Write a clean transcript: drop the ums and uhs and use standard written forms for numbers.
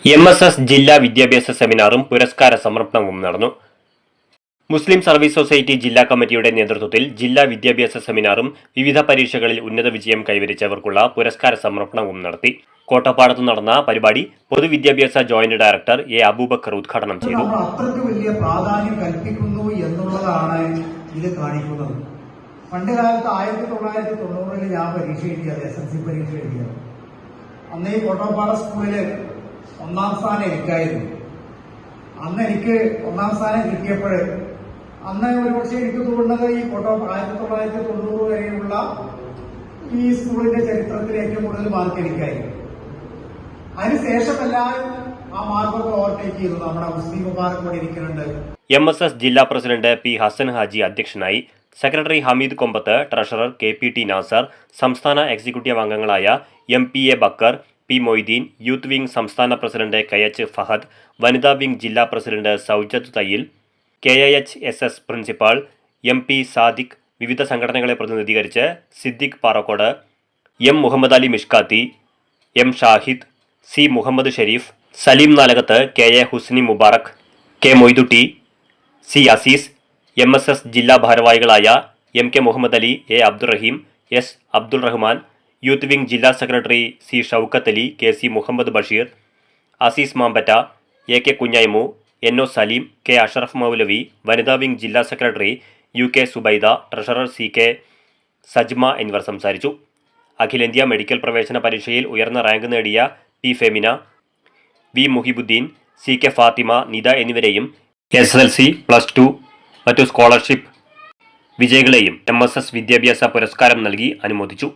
MSS ജില്ലാ വിദ്യാഭ്യാസ സെമിനാറും പുരസ്കാര സമർപ്പണവും നടന്നു. മുസ്ലിം സർവീസ് സൊസൈറ്റി ജില്ലാ കമ്മിറ്റിയുടെ നേതൃത്വത്തിൽ ജില്ലാ വിദ്യാഭ്യാസ സെമിനാറും വിവിധ പരീക്ഷകളിൽ ഉന്നത വിജയം കൈവരിച്ചവർക്കുള്ള പുരസ്കാര സമർപ്പണവും നടത്തി. കോട്ടപ്പാടത്ത് നടന്ന പരിപാടി പൊതുവിദ്യാഭ്യാസ ജോയിന്റ് ഡയറക്ടർ എ അബൂബക്കർ ഉദ്ഘാടനം ചെയ്തു. അത്രയ്ക്ക് വലിയ പ്രാധാന്യം കൽപ്പിക്കുന്നു എന്നുള്ളതാണ് ഇത് കാണിക്കുന്നത്. പണ്ട് കാലത്ത് 1990 ഞാൻ പരീക്ഷ എഴുതിയത്, SSLC പരീക്ഷ എഴുതിയത്. അന്ന് ഈ കോട്ടപ്പാട സ്കൂളില് 1ാം സ്ഥാനം എനിക്കായിരുന്നു. അന്ന് എനിക്ക് 1ാം സ്ഥാനം കിട്ടിയപ്പോൾ അന്ന് ഒരുപക്ഷെ എനിക്ക് തോന്നുന്നത് ഈ 1990 വരെയുള്ള ഈ സ്കൂളിന്റെ ചരിത്രത്തിൽ ഏറ്റവും കൂടുതൽ മാർക്ക് എനിക്കായിരുന്നു. അതിനുശേഷം എല്ലാവരും ആ മാർക്കൊക്കെ ഓവർടേക്ക് ചെയ്തു. നമ്മുടെ മുസ്ലിം മുബാറക് കൂടി ഇരിക്കുന്നുണ്ട്. MSS ജില്ലാ പ്രസിഡന്റ് പി ഹസൻ ഹാജി അധ്യക്ഷനായി. Secretary Hameed Kombath, treasurer KPT Nasar, സംസ്ഥാന എക്സിക്യൂട്ടീവ് അംഗങ്ങളായ MPA Bakar, P Moideen, youth wing സംസ്ഥാന പ്രസിഡന്റ് KH ഫഹദ്, വനിതാ വിംഗ് ജില്ലാ president Soujath Thayyil, KIHSS principal MP Sadiq, വിവിധ സംഘടനകളെ പ്രതിനിധീകരിച്ച് Siddique Parakode, M Muhammad Ali Mishkathi, M Shahid, C Muhammad Sharif, Saleem Nalakath, KA Husni Mubarak, K Moidutty, C Azeez, MSS ജില്ലാ ഭാരവാഹികളായ MK Muhammad Ali, A Abdurahim, S Abdul Rahman, youth wing ജില്ലാ secretary C Shoukath Ali, KC Muhammad Basheer, Azeez Mampatta, AK Kunhaimu, NO Saleem, K Ashraf Moulavi, വനിതാ വിംഗ് ജില്ലാ secretary UK Subaida, treasurer CK Sajma എന്നിവർ സംസാരിച്ചു. അഖിലേന്ത്യാ മെഡിക്കൽ പ്രവേശന പരീക്ഷയിൽ ഉയർന്ന റാങ്ക് നേടിയ P Femina, V മുഹിബുദ്ദീൻ, CK Fathima, Nita എന്നിവരെയും SSLC, +2 മറ്റു സ്കോളർഷിപ്പ് വിജയികളെയും MSS വിദ്യാഭ്യാസ പുരസ്കാരം നൽകി അനുമോദിച്ചു.